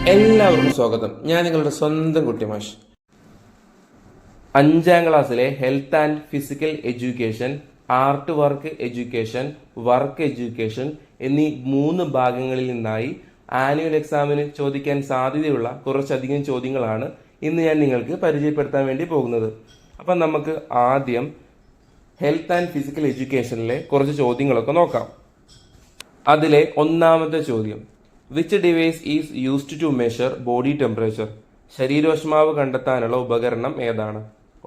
എല്ലാവർക്കും സ്വാഗതം. ഞാൻ നിങ്ങളുടെ സ്വന്തം കുട്ടിമാഷ്. 5ാം ക്ലാസ്സിലെ health and physical education, art work education, work education എന്നീ 3 ഭാഗങ്ങളിൽ നിന്നായി ആനുവൽ എക്സാമിന് ചോദിക്കാൻ സാധ്യതയുള്ള കുറച്ചധികം ചോദ്യങ്ങളാണ് ഇന്ന് ഞാൻ നിങ്ങൾക്ക് പരിചയപ്പെടുത്താൻ വേണ്ടി പോകുന്നത്. അപ്പം നമുക്ക് ആദ്യം ഹെൽത്ത് ആൻഡ് ഫിസിക്കൽ എഡ്യൂക്കേഷനിലെ കുറച്ച് ചോദ്യങ്ങളൊക്കെ നോക്കാം. അതിലെ ഒന്നാമത്തെ ചോദ്യം, which device is used to measure body temperature? ശരീരോഷ്മാവ് കണ്ടെത്താനുള്ള ഉപകരണം ഏതാണ്?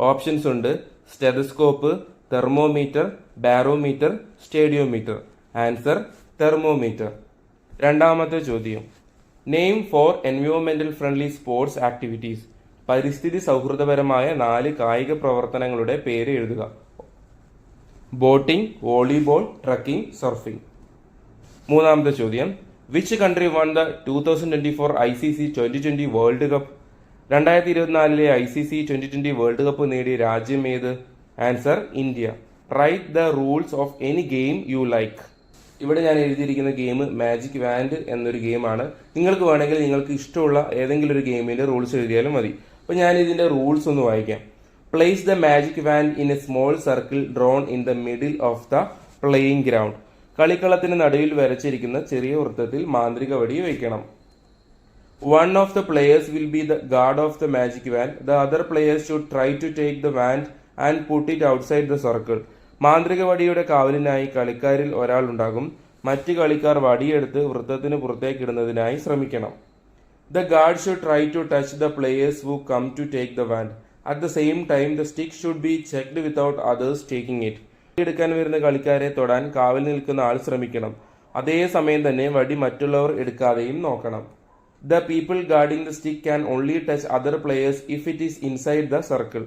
ഓപ്ഷൻസ് ഉണ്ട്: stethoscope, thermometer, barometer, stadiometer. Answer thermometer. രണ്ടാമത്തെ ചോദ്യം, നെയിം 4 എൻവയോൺമെന്റൽ ഫ്രണ്ട്ലി സ്പോർട്സ് ആക്ടിവിറ്റീസ്. പരിസ്ഥിതി സൗഹൃദപരമായ 4 കായിക പ്രവർത്തനങ്ങളുടെ പേര് എഴുതുക. Boating, volleyball, trekking, surfing. മൂന്നാമത്തെ ചോദ്യം, which country won the 2024 ICC 2020 world cup? 2024 ICC 2020 world cup നേടിയ രാജ്യം ഏത്? Answer India. Write the rules of any game you like. ഇവിടെ ഞാൻ എഴുതിയിരിക്കുന്ന ഗെയിം മാജിക് വാൻഡ് എന്നൊരു ഗെയിമാണ്. നിങ്ങൾക്ക് വേണമെങ്കിൽ നിങ്ങൾക്ക് ഇഷ്ടമുള്ള ഏതെങ്കിലും ഒരു ഗെയിമിന്റെ റൂൾസ് എഴുതിയാലും മതി. അപ്പോൾ ഞാൻ ഇതിന്റെ റൂൾസ് ഒന്ന് വായിക്കാം. Place the magic wand in a small circle drawn in the middle of the playing ground. കളിക്കളത്തിന് നടുവിൽ വരച്ചിരിക്കുന്ന ചെറിയ വൃത്തത്തിൽ മാന്ത്രിക വടി വയ്ക്കണം. One of the players will be the guard of the magic wand. The other players should try to take the wand and put it outside the circle. മാന്ത്രിക വടിയുടെ കാവലിനായി കളിക്കാരിൽ ഒരാൾ ഉണ്ടാകും. മറ്റ് കളിക്കാർ വടിയെടുത്ത് വൃത്തത്തിന് പുറത്തേക്ക് ഇടുന്നതിനായി ശ്രമിക്കണം. The guard should try to touch the players who come to take the wand. At the same time the stick should be checked without others taking it. എടുക്കാൻ വരുന്ന കളിക്കാരെ തൊടാൻ കാവൽ നിൽക്കുന്ന ആൾ ശ്രമിക്കണം. അതേസമയം തന്നെ വടി മറ്റുള്ളവർ എടുക്കാതെയും നോക്കണം. The people guarding the stick can only touch other players if it is inside the circle.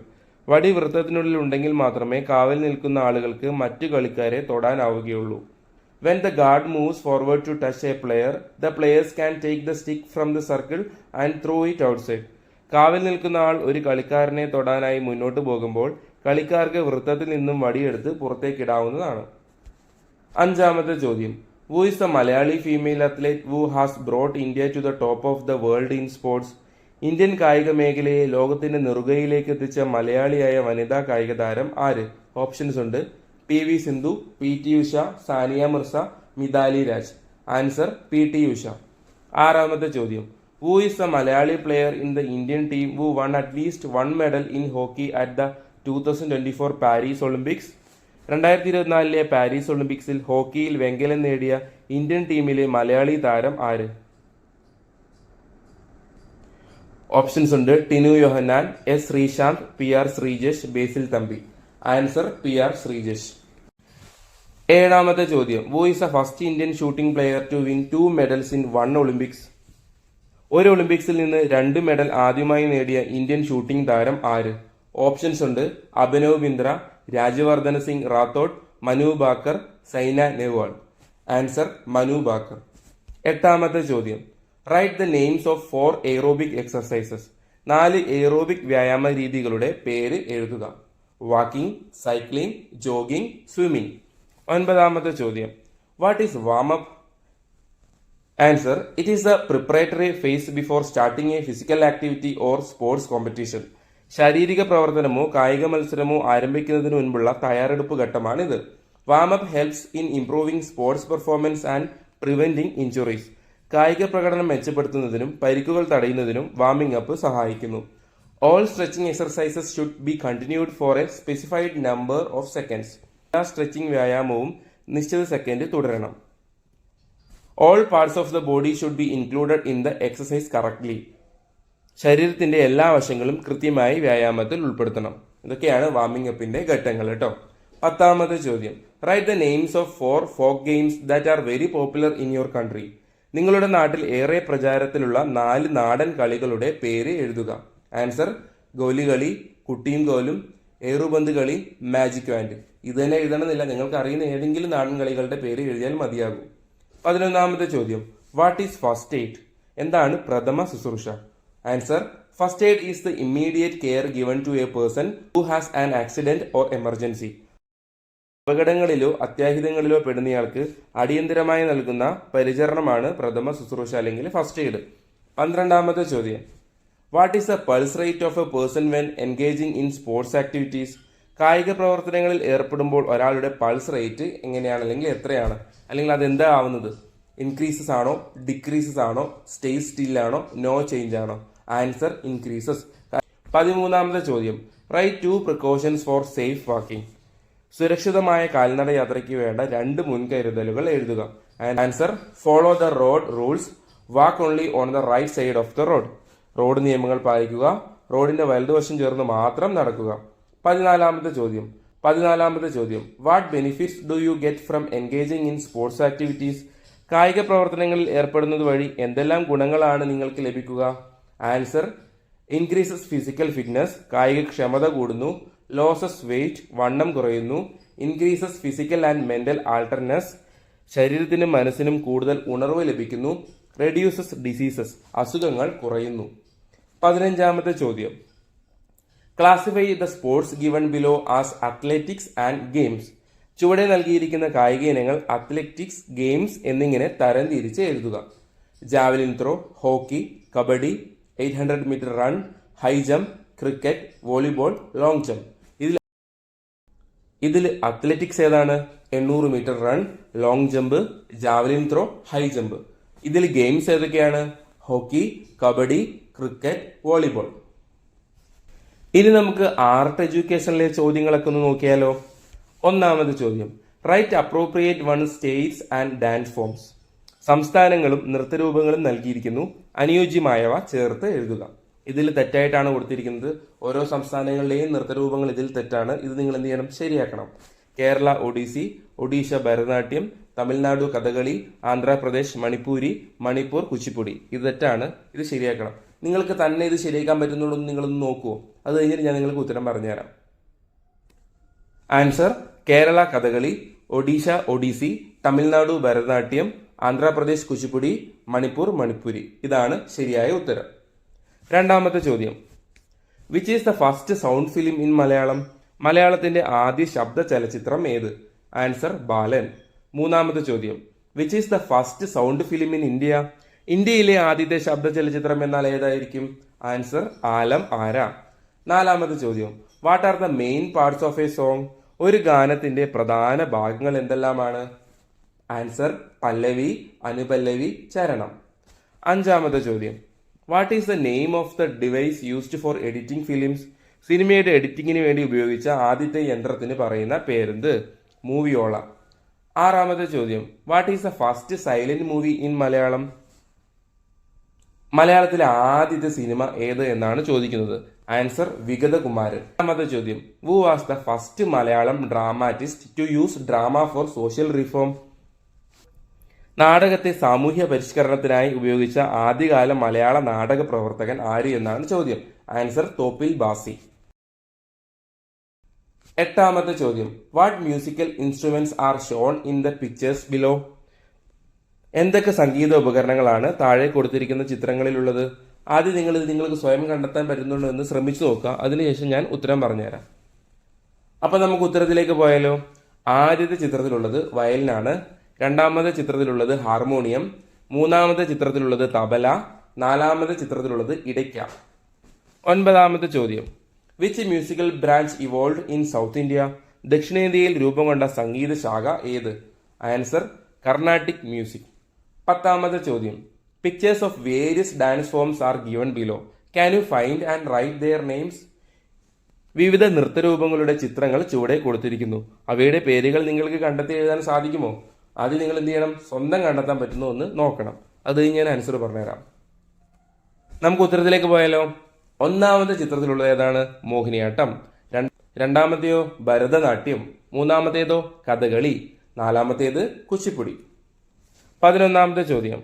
വടി വൃത്തത്തിനുള്ളിൽ ഉണ്ടെങ്കിൽ മാത്രമേ കാവൽ നിൽക്കുന്ന ആളുകൾക്ക് മറ്റു കളിക്കാരെ തൊടാനാവുകയുള്ളൂ. When the guard moves forward to touch a player, the players can take the stick from the circle and throw it outside. കാവൽ നിൽക്കുന്ന ആൾ ഒരു കളിക്കാരനെ തൊടാനായി മുന്നോട്ട് പോകുമ്പോൾ കളിക്കാർക്ക് വൃത്തത്തിൽ നിന്നും വടിയെടുത്ത് പുറത്തേക്കിടാവുന്നതാണ്. അഞ്ചാമത്തെ ചോദ്യം, who is the Malayali female athlete who has brought India to the top of the world in sports? Indian കായിക മേഖലയെ ലോകത്തിന്റെ നെറുകയിലേക്ക് എത്തിച്ച മലയാളിയായ വനിതാ കായിക താരം ആര്? ഓപ്ഷൻസ് ഉണ്ട്: PV Sindhu, PT Usha, Sania Mirza, Mithali Raj. Answer PT Usha. ആറാമത്തെ ചോദ്യം, who is the Malayali player in the Indian team who won at least 1 medal in hockey at the 2024 Paris Olympics? 2024 Paris ഒളിമ്പിക്സിൽ ഹോക്കിയിൽ വെങ്കലം നേടിയ ഇന്ത്യൻ ടീമിലെ മലയാളി താരം ആര്? ഓപ്ഷൻസ് ഉണ്ട്: Tinu Yohannan, S Sreesanth, PR Sreejesh, Basil Thampi. Answer PR Sreejesh. ഏഴാമത്തെ ചോദ്യം, who is the first Indian shooting player to win 2 medals in 1 Olympics? ഒരു ഒളിമ്പിക്സിൽ നിന്ന് 2 മെഡൽ ആദ്യമായി നേടിയ ഇന്ത്യൻ ഷൂട്ടിംഗ് താരം ആര്? ഓപ്ഷൻസ് ഉണ്ട്: അഭിനവ് ബിന്ദ്ര, രാജ്യവർദ്ധന സിംഗ് റാത്തോഡ്, മനു ബാക്കർ, സൈന നെഹ്വാൾ. ആൻസർ മനു ബാക്കർ. എട്ടാമത്തെ ചോദ്യം, write the names of 4 aerobic exercises. 4 aerobic വ്യായാമ രീതികളുടെ പേര് എഴുതുക. Walking, cycling, jogging, swimming. ഒൻപതാമത്തെ ചോദ്യം, what is warm up? Answer, it is the preparatory phase before starting a physical activity or sports competition. ശാരീരിക പ്രവർത്തനമോ കായിക മത്സരമോ ആരംഭിക്കുന്നതിന് മുൻപുള്ള തയ്യാറെടുപ്പ് ഘട്ടമാണിത്. Warm up helps in improving sports performance and preventing injuries. കായിക പ്രകടനം മെച്ചപ്പെടുത്തുന്നതിനും പരിക്കുകൾ തടയുന്നതിനും വാമിംഗ് അപ്പ് സഹായിക്കുന്നു. All stretching exercises should be continued four A specified number of seconds. എല്ലാ സ്ട്രെച്ചിങ് വ്യായാമവും നിശ്ചിത സെക്കൻഡ് തുടരണം. All parts of the body should be included in the exercise correctly. ശരീരത്തിന്റെ എല്ലാ വശങ്ങളും കൃത്യമായി വ്യായാമത്തിൽ ഉൾപ്പെടുത്തണം. ഇതൊക്കെയാണ് വാമിംഗ് അപ്പിന്റെ ഘട്ടങ്ങൾ കേട്ടോ. പത്താമത്തെ ചോദ്യം, write the names of 4 folk games that are very popular in your country. നിങ്ങളുടെ നാട്ടിൽ ഏറെ പ്രചാരത്തിലുള്ള 4 നാടൻ കളികളുടെ പേര് എഴുതുക. ആൻസർ, ഗോലികളി, കുട്ടിയും കോലും, ഏറുപന്ത് കളി, മാജിക് വാൻഡ്. ഇത് തന്നെ എഴുതണമെന്നില്ല, നിങ്ങൾക്ക് അറിയുന്ന ഏതെങ്കിലും നാടൻ കളികളുടെ പേര് എഴുതിയാൽ മതിയാകും. 11ാമത്തെ ചോദ്യം, വാട്ട് ഈസ് ഫസ്റ്റ് എയ്ഡ്? എന്താണ് പ്രഥമ ശുശ്രൂഷ? Answer, first aid is the immediate care given to a person who has an accident or emergency. അപകടങ്ങളിലോ അത്യാഹിതങ്ങളിലോ പെടുന്നയാൾക്ക് അടിയന്തരമായി നൽകുന്ന പരിചരണമാണ് പ്രഥമ ശുശ്രൂഷ അല്ലെങ്കിൽ ഫസ്റ്റ് എയ്ഡ്. 12ാമത്തെ ചോദ്യം, what is the pulse rate of a person when engaging in sports activities? കായിക പ്രവർത്തനങ്ങളിൽ ഏർപ്പെടുമ്പോൾ ഒരാളുടെ പൾസ് റേറ്റ് എങ്ങനെയാണ്, അല്ലെങ്കിൽ എത്രയാണ്, അല്ലെങ്കിൽ അതെന്താ ആവുന്നത്? ഇൻക്രീസസ് ആണോ, ഡിക്രീസസ് ആണോ, സ്റ്റേ സ്റ്റിൽ ആണോ, നോ ചേഞ്ച് ആണോ? Answer increases. 13ാമത്തെ ചോദ്യം, write 2 precautions for safe walking. സുരക്ഷിതമായ കാൽനട യാത്രയ്ക്ക് വേണ്ട 2 മുൻകരുതലുകൾ എഴുതുക. Answer, follow the road rules, walk only on the right side of the road. Road നിയമങ്ങൾ പാലിക്കുക, റോഡിന്റെ വലതുവശം ചേർന്ന് മാത്രം നടക്കുക. 14ാമത്തെ ചോദ്യം, what benefits do you get from engaging in sports activities? കായിക പ്രവർത്തനങ്ങളിൽ ഏർപ്പെടുന്നത് വഴി എന്തെല്ലാം ഗുണങ്ങളാണ് നിങ്ങൾക്ക് ലഭിക്കുക? ആൻസർ, ഇൻക്രീസസ് ഫിസിക്കൽ ഫിറ്റ്നസ്, കായിക ക്ഷമത കൂടുന്നു. ലോസസ് വെയിറ്റ്, വണ്ണം കുറയുന്നു. ഇൻക്രീസസ് ഫിസിക്കൽ ആൻഡ് മെന്റൽ ആൾട്ടർനെസ്, ശരീരത്തിനും മനസ്സിനും കൂടുതൽ ഉണർവ് ലഭിക്കുന്നു. റെഡ്യൂസസ് ഡിസീസസ്, അസുഖങ്ങൾ കുറയുന്നു. 15ാമത്തെ ചോദ്യം, classify the sports given below as athletics and games. ചുവടെ നൽകിയിരിക്കുന്ന കായിക ഇനങ്ങൾ അത്ലറ്റിക്സ്, ഗെയിംസ് എന്നിങ്ങനെ തരംതിരിച്ച് എഴുതുക. Javelin throw, hockey, kabaddi, 800 metre run, high jump, cricket, volleyball, long jump. ഇതിൽ അത്ലറ്റിക്സ് ഏതാണ്? 800 metre run, long jump, javelin throw, high jump. ഇതിൽ ഗെയിംസ് ഏതൊക്കെയാണ്? Hockey, kabaddi, cricket, volleyball. ഇനി നമുക്ക് ആർട്ട് എഡ്യൂക്കേഷനിലെ ചോദ്യങ്ങളൊക്കെ ഒന്ന് നോക്കിയാലോ. 1ാമത് ചോദ്യം, right appropriate one states and dance forms. സംസ്ഥാനങ്ങളും നൃത്തരൂപങ്ങളും നൽകിയിരിക്കുന്നു, അനുയോജ്യമായവ ചേർത്ത് എഴുതുക. ഇതിൽ തെറ്റായിട്ടാണ് കൊടുത്തിരിക്കുന്നത്. ഓരോ സംസ്ഥാനങ്ങളിലെയും നൃത്തരൂപങ്ങൾ ഇതിൽ തെറ്റാണ്. ഇത് നിങ്ങൾ എന്ത് ചെയ്യണം? ശരിയാക്കണം. കേരള ഒഡീസി, ഒഡീഷ ഭരതനാട്യം, തമിഴ്നാടു കഥകളി, ആന്ധ്രാപ്രദേശ് മണിപ്പൂരി, മണിപ്പൂർ കുച്ചിപ്പുടി. ഇത് തെറ്റാണ്, ഇത് ശരിയാക്കണം. നിങ്ങൾക്ക് തന്നെ ഇത് ശരിയാക്കാൻ പറ്റുന്നുള്ളൂ നിങ്ങളൊന്ന് നോക്കുമോ? അത് കഴിഞ്ഞിട്ട് ഞാൻ നിങ്ങൾക്ക് ഉത്തരം പറഞ്ഞുതരാം. ആൻസർ, കേരള കഥകളി, ഒഡീഷ ഒഡീസി, തമിഴ്നാടു ഭരതനാട്യം, ആന്ധ്രാപ്രദേശ് കുച്ചിപ്പുടി, മണിപ്പൂർ മണിപ്പൂരി. ഇതാണ് ശരിയായ ഉത്തരം. 2ാമത്തെ ചോദ്യം, which is the first sound film in Malayalam? മലയാളത്തിന്റെ ആദ്യ ശബ്ദ ചലച്ചിത്രം ഏത്? ആൻസർ, ബാലൻ. 3ാമത്തെ ചോദ്യം, which is the first sound film in India? ഇന്ത്യയിലെ ആദ്യത്തെ ശബ്ദ ചലച്ചിത്രം എന്നാൽ ഏതായിരിക്കും? ആൻസർ, ആലം ആര. 4ാമത്തെ ചോദ്യം, what are the main parts of A song? ഒരു ഗാനത്തിന്റെ പ്രധാന ഭാഗങ്ങൾ എന്തെല്ലാമാണ്? ആൻസർ, പല്ലവി, അനുപല്ലവി, ചരണം. 5ാമത്തെ ചോദ്യം, what is the name of the device used for editing films? സിനിമയുടെ എഡിറ്റിംഗിന് വേണ്ടി ഉപയോഗിച്ച ആദ്യത്തെ യന്ത്രത്തിന് പറയുന്ന പേരെന്ത്? മൂവിയോള. 6ാമത്തെ ചോദ്യം, what is the first silent movie in Malayalam? മലയാളത്തിലെ ആദ്യത്തെ സിനിമ ഏത് എന്നാണ് ചോദിക്കുന്നത്. ആൻസർ, വിഗതകുമാരൻ. 7ാമത്തെ ചോദ്യം, who was the first Malayalam dramatist to use drama for social reform? നാടകത്തെ സാമൂഹ്യ പരിഷ്കരണത്തിനായി ഉപയോഗിച്ച ആദ്യകാല മലയാള നാടക പ്രവർത്തകൻ ആര് എന്നാണ് ചോദ്യം. ആൻസർ, തോപ്പിൽ ബാസി. 8ാമത്തെ ചോദ്യം, what musical instruments are shown in the pictures below? എന്തൊക്കെ സംഗീത ഉപകരണങ്ങളാണ് താഴെ കൊടുത്തിരിക്കുന്ന ചിത്രങ്ങളിലുള്ളത്? ആദ്യം നിങ്ങൾക്ക് സ്വയം കണ്ടെത്താൻ പറ്റുന്നുണ്ടോ എന്ന് ശ്രമിച്ചു നോക്കുക. അതിനുശേഷം ഞാൻ ഉത്തരം പറഞ്ഞുതരാം. അപ്പൊ നമുക്ക് ഉത്തരത്തിലേക്ക് പോയാലോ. ആദ്യത്തെ ചിത്രത്തിലുള്ളത് വയലിനാണ്, 2ാമത്തെ ചിത്രത്തിലുള്ളത് ഹാർമോണിയം, 3ാമത്തെ ചിത്രത്തിലുള്ളത് തബല, 4ാമത്തെ ചിത്രത്തിലുള്ളത് ഇടയ്ക്ക. 9ാമത്തെ ചോദ്യം, which musical branch evolve in south India? ദക്ഷിണേന്ത്യയിൽ രൂപം കൊണ്ട സംഗീത ശാഖ ഏത്? Answer, Carnatic music. 10ാമത്തെ ചോദ്യം, pictures of various dance forms are given below. Can you find and write their names? വിവിധ നൃത്തരൂപങ്ങളുടെ ചിത്രങ്ങൾ ചുവടെ കൊടുത്തിരിക്കുന്നു. അവയുടെ പേരുകൾ നിങ്ങൾക്ക് കണ്ടെത്തി എഴുതാൻ സാധിക്കുമോ? ആദ്യം നിങ്ങൾ എന്ത് ചെയ്യണം? സ്വന്തം കണ്ടെത്താൻ പറ്റുന്നോ എന്ന് നോക്കണം. അത് ഞാൻ ആൻസർ പറഞ്ഞുതരാം. നമുക്ക് ഉത്തരത്തിലേക്ക് പോയാലോ. 1ാമത്തെ ചിത്രത്തിലുള്ളത് ഏതാണ്? മോഹിനിയാട്ടം. 2ാമത്തെയോ ഭരതനാട്യം, 3ാമത്തേതോ കഥകളി, 4ാമത്തേത് കുച്ചിപ്പുടി. 11ാമത്തെ ചോദ്യം,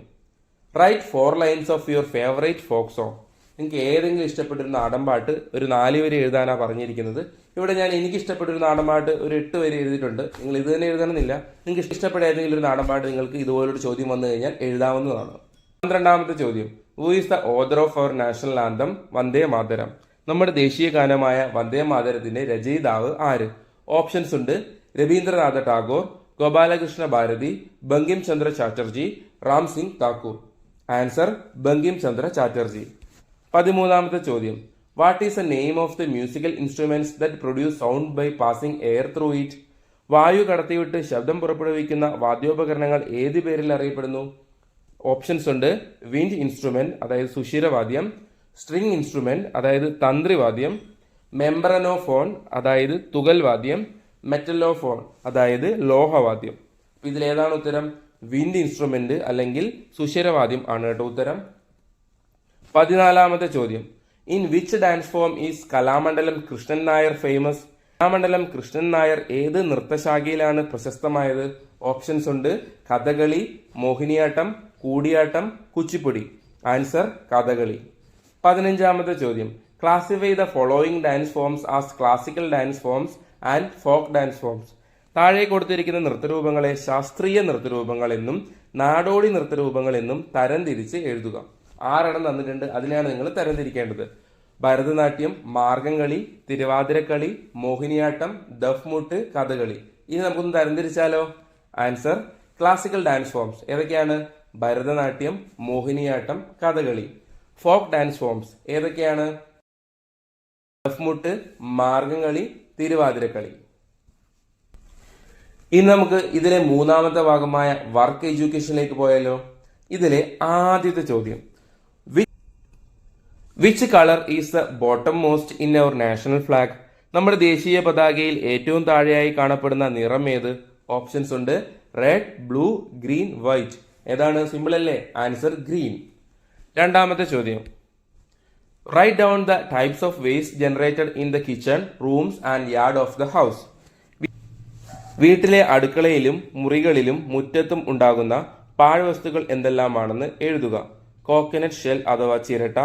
write 4 lines of your favourite folk song. നിങ്ങൾക്ക് ഏതെങ്കിലും ഇഷ്ടപ്പെട്ടൊരു നാടൻപാട്ട് ഒരു 4 വരി എഴുതാനാണ് പറഞ്ഞിരിക്കുന്നത്. ഇവിടെ ഞാൻ എനിക്ക് ഇഷ്ടപ്പെട്ടൊരു നാടൻപാട്ട് ഒരു 8 വരി എഴുതിയിട്ടുണ്ട്. നിങ്ങൾ ഇത് തന്നെ എഴുതണമെന്നില്ല. നിങ്ങൾക്ക് ഇഷ്ടപ്പെട്ട ഏതെങ്കിലും ഒരു നാടൻപാട്ട് നിങ്ങൾക്ക് ഇതുപോലൊരു ചോദ്യം വന്നു കഴിഞ്ഞാൽ എഴുതാവുന്നതാണ്. 12ാമത്തെ ചോദ്യം, who is the author of our national anthem Vande Mataram? നമ്മുടെ ദേശീയ ഗാനമായ വന്ദേ മാതരത്തിന്റെ രചയിതാവ് ആര്? ഓപ്ഷൻസ് ഉണ്ട്. രവീന്ദ്രനാഥ ടാഗോർ, ഗോപാലകൃഷ്ണ ഭാരതി, ബങ്കിം ചന്ദ്ര ചാറ്റർജി, റാം സിംഗ് താക്കൂർ. ആൻസർ ബങ്കിം ചന്ദ്ര ചാറ്റർജി. 13ാമത്തെ ചോദ്യം. What is the name of the musical instruments that produce sound by passing air through it? വായു കടത്തിവിട്ട് ശബ്ദം പുറപ്പെടുവിക്കുന്ന വാദ്യോപകരണങ്ങൾ ഏത് പേരിൽ അറിയപ്പെടുന്നു? ഓപ്ഷൻസ് ഉണ്ട്. വിൻഡ് ഇൻസ്ട്രുമെന്റ്, അതായത് സുഷിരവാദ്യം; സ്ട്രിംഗ് ഇൻസ്ട്രുമെന്റ്, അതായത് തന്ത്രിവാദ്യം; മെംബ്രനോഫോൺ, അതായത് തുകൽവാദ്യം; മെറ്റലോഫോൺ, അതായത് ലോഹവാദ്യം. ഇതിലേതാണ് ഉത്തരം? വിൻഡ് ഇൻസ്ട്രുമെന്റ് അല്ലെങ്കിൽ സുഷിരവാദ്യം ആണ് കേട്ടോ ഉത്തരം. 14ാമത്തെ ചോദ്യം. In which dance form is Kalamandalam Krishnan Nair famous? Kalamandalam Krishnan Nair ഏത് നൃത്തശാഖയിലാണ് പ്രശസ്തമായത്? ഓപ്ഷൻസ് ഉണ്ട്. കഥകളി, മോഹിനിയാട്ടം, കൂടിയാട്ടം, കുച്ചിപ്പുടി. ആൻസർ കഥകളി. 15ാമത്തെ ചോദ്യം. Classify the following dance forms as classical dance forms and folk dance forms. താഴെ കൊടുത്തിരിക്കുന്ന നൃത്തരൂപങ്ങളെ ശാസ്ത്രീയ നൃത്തരൂപങ്ങൾ എന്നും നാടോടി നൃത്തരൂപങ്ങൾ എന്നും തരംതിരിച്ച് എഴുതുക. 6 തന്നിട്ടുണ്ട്, അതിനെയാണ് നിങ്ങൾ തരംതിരിക്കേണ്ടത്. ഭരതനാട്യം, മാർഗംകളി, തിരുവാതിരക്കളി, മോഹിനിയാട്ടം, ദഫ്മുട്ട്, കഥകളി. ഇനി നമുക്കൊന്ന് തരംതിരിച്ചാലോ? ആൻസർ ക്ലാസിക്കൽ ഡാൻസ് ഫോംസ് ഏതൊക്കെയാണ്? Bharatanatyam, Mohiniyattam, Kathakali. Folk dance forms ഏതൊക്കെയാണ്? ദഫ്മുട്ട്, മാർഗംകളി, തിരുവാതിരക്കളി. ഇനി നമുക്ക് ഇതിലെ 3ാമത്തെ ഭാഗമായ വർക്ക് എഡ്യൂക്കേഷനിലേക്ക് പോയാലോ? ഇതിലെ ആദ്യത്തെ ചോദ്യം. Which colour is the bottommost in our national flag? നമ്മുടെ ദേശീയ പതാകയിൽ ഏറ്റവും താഴെയായി കാണപ്പെടുന്ന നിറം ഏത്? ഓപ്ഷൻസ് ഉണ്ട്. Red, blue, green, white. ഏതാണ്? സിമ്പിൾ അല്ലേ? Answer green. 2ാമത്തെ ചോദ്യം. Write down the types of waste generated in the kitchen, rooms and yard of the house. വീട്ടിലെ അടുക്കളയിലും മുറികളിലും മുറ്റത്തും ഉണ്ടാകുന്ന പാഴ്വസ്തുക്കൾ എന്തെല്ലാമാണെന്ന് എഴുതുക. കോക്കനട്ട് ഷെൽ അഥവാ ചിരട്ട,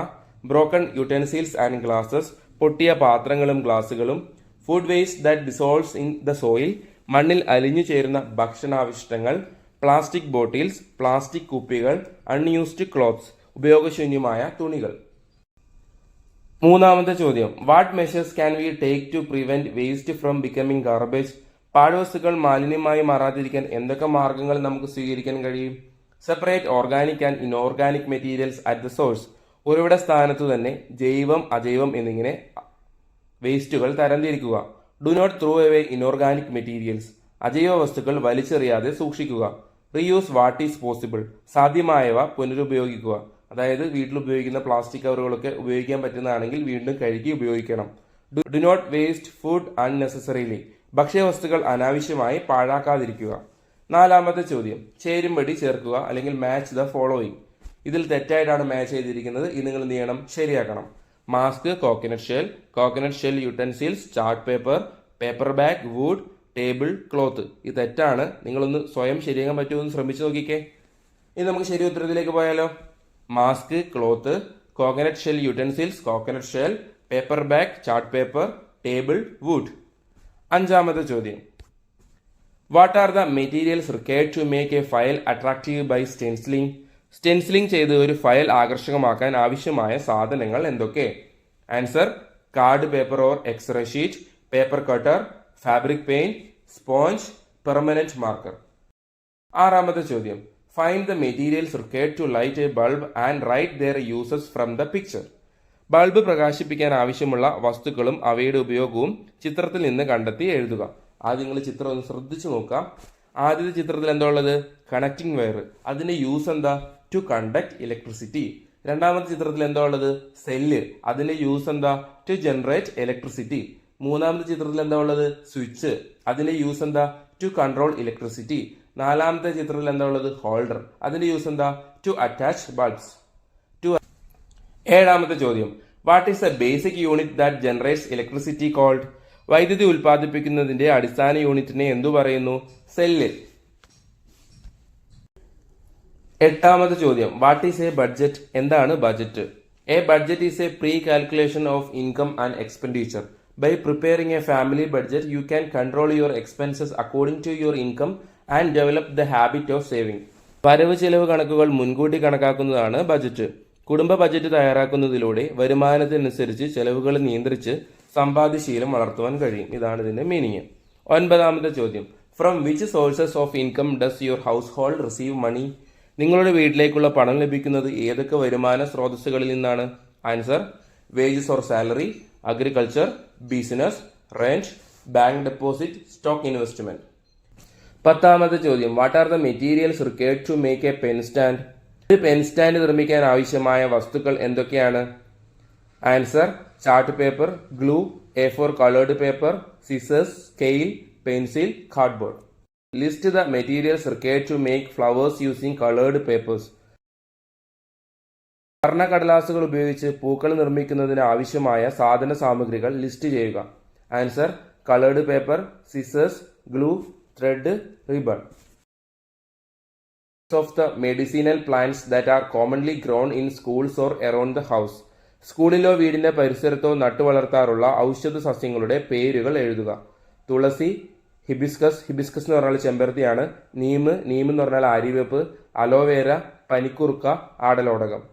ബ്രോക്കൺ യുട്ടൻസിൽസ് ആൻഡ് ഗ്ലാസസ്, പൊട്ടിയ പാത്രങ്ങളും ഗ്ലാസുകളും, food waste that dissolves in the soil, മണ്ണിൽ അലിഞ്ഞു ചേരുന്ന ഭക്ഷണാവശിഷ്ടങ്ങൾ, പ്ലാസ്റ്റിക് ബോട്ടിൽസ്, പ്ലാസ്റ്റിക് കുപ്പികൾ, അൺയൂസ്ഡ് ക്ലോത്ത്സ്, ഉപയോഗശൂന്യമായ തുണികൾ. 3ാമത്തെ ചോദ്യം. What measures can we take to prevent waste from becoming garbage? പാഴ്വസ്തുക്കൾ മാലിന്യമായി മാറാതിരിക്കാൻ എന്തൊക്കെ മാർഗങ്ങൾ നമുക്ക് സ്വീകരിക്കാൻ കഴിയും? Separate organic and inorganic materials at the source. ഉറവിട സ്ഥാനത്തു തന്നെ ജൈവം, അജൈവം എന്നിങ്ങനെ വേസ്റ്റുകൾ തരംതിരിക്കുക. Do not throw away inorganic materials. അജൈവ വസ്തുക്കൾ വലിച്ചെറിയാതെ സൂക്ഷിക്കുക. Reuse what is possible. സാധ്യമായവ പുനരുപയോഗിക്കുക. അതായത് വീട്ടിൽ ഉപയോഗിക്കുന്ന പ്ലാസ്റ്റിക് കവറുകളൊക്കെ ഉപയോഗിക്കാൻ പറ്റുന്നതാണെങ്കിൽ വീണ്ടും കഴുകി ഉപയോഗിക്കണം. Do not waste food unnecessarily. ഭക്ഷ്യവസ്തുക്കൾ അനാവശ്യമായി പാഴാക്കാതിരിക്കുക. 4ാമത്തെ ചോദ്യം. ചേരുംപടി ചേർക്കുക അല്ലെങ്കിൽ മാച്ച് ദ ഫോളോയിങ്. ഇതിൽ തെറ്റായിട്ടാണ് മാച്ച് ചെയ്തിരിക്കുന്നത്. ഇത് നിങ്ങൾ എന്ത് ചെയ്യണം? ശരിയാക്കണം. Mask, coconut shell utensils, chart paper, paper bag, wood, table, cloth. ഇത് തെറ്റാണ്. നിങ്ങളൊന്ന് സ്വയം ശരിയാക്കാൻ പറ്റുമെന്ന് ശ്രമിച്ചു നോക്കിക്കേ. ഇനി നമുക്ക് ശരി ഉത്തരത്തിലേക്ക് പോയാലോ? Mask, cloth; coconut shell utensils, coconut shell; paper bag, chart paper; table, wood. 5ാമത്തെ ചോദ്യം. What are the materials required to make a file attractive by stencilling? Stencilling ചെയ്ത് ഒരു ഫയൽ ആകർഷകമാക്കാൻ ആവശ്യമായ സാധനങ്ങൾ എന്തൊക്കെ? Answer card paper or X-ray sheet, paper cutter, fabric paint, sponge, permanent marker. 6ാമത്തെ ചോദ്യം. Find the materials required to light a bulb and write their uses from the picture. Bulb പ്രകാശിപ്പിക്കാൻ ആവശ്യമുള്ള വസ്തുക്കളും അവയുടെ ഉപയോഗവും ചിത്രത്തിൽ നിന്ന് കണ്ടെത്തി എഴുതുക. ആദ്യം നിങ്ങൾ ചിത്രം ഒന്ന് ശ്രദ്ധിച്ചു നോക്കാം. ആദ്യത്തെ ചിത്രത്തിൽ എന്താ ഉള്ളത്? Connecting wire. അതിന്റെ യൂസ് എന്താ? To conduct electricity. 2ാമത്തെ ചിത്രത്തിൽ എന്താ ഉള്ളത്? സെല്ല്. അതിന്റെ യൂസ് എന്താ? To generate electricity. 3ാമത്തെ ചിത്രത്തിൽ എന്താ ഉള്ളത്? സ്വിച്ച്. അതിന്റെ യൂസ് എന്താ? To control electricity. 4ാമത്തെ ചിത്രത്തിൽ എന്താ ഉള്ളത്? ഹോൾഡർ. അതിന്റെ യൂസ് എന്താ? To attach bulbs. 7ാമത്തെ ചോദ്യം. What is a basic unit that generates electricity called? വൈദ്യുതി ഉൽപ്പാദിപ്പിക്കുന്നതിന്റെ അടിസ്ഥാന യൂണിറ്റിനെ എന്തു പറയുന്നു? സെല്ല്. 8ാമത്തെ ചോദ്യം. What is a budget? എന്താണ് budget? A budget is a pre calculation of income and expenditure. By preparing a family budget you can control your expenses according to your income and develop the habit of saving. വരവ് ചെലവ് കണക്കുകൾ മുൻകൂട്ടി കണക്കാക്കുന്നതാണ് budget. കുടുംബ budget തയ്യാറാക്കുന്നതിലൂടെ വരുമാനത്തിനനുസരിച്ച് ചെലവുകൾ നിയന്ത്രിച്ച് സമ്പാദ്യശീലം വളർത്തുവാൻ കഴിയും. ഇതാണ് ഇതിന്റെ മീനിങ്. 9ാമത്തെ ചോദ്യം. From which sources of income does your household receive money? നിങ്ങളുടെ വീട്ടിലേക്കുള്ള പണം ലഭിക്കുന്നത് ഏതൊക്കെ വരുമാന സ്രോതസ്സുകളിൽ നിന്നാണ്? Answer: wages or salary, agriculture, business, rent, bank deposit, stock investment. 10ാമത്തെ ചോദ്യം: what are the materials required to make a pen stand? ഒരു പെൻ സ്റ്റാൻഡ് നിർമ്മിക്കാൻ ആവശ്യമായ വസ്തുക്കൾ എന്തൊക്കെയാണ്? Answer: chart paper, glue, A4 colored paper, scissors, scale, pencil, cardboard. List the materials required to make flowers using colored papers. വർണ്ണക്കടലാസുകൾ ഉപയോഗിച്ച് പൂക്കൾ നിർമ്മിക്കുന്നതിന് ആവശ്യമായ സാധന സാമഗ്രികൾ ലിസ്റ്റ് ചെയ്യുക. Answer: coloured paper, scissors, glue, thread, ribbon. Of the medicinal plants that are commonly grown in schools or around the house. സ്കൂളിലോ വീടിന്റെ പരിസരത്തോ നട്ടുവളർത്താറുള്ള ഔഷധ സസ്യങ്ങളുടെ പേരുകൾ എഴുതുക. തുളസി, ഹിബിസ്കസ് എന്ന് പറഞ്ഞാൽ ചെമ്പരത്തിയാണ്. നീം എന്ന് പറഞ്ഞാൽ ആര്യവേപ്പ്, അലോവേര, പനിക്കുറുക്ക, ആടലോടകം.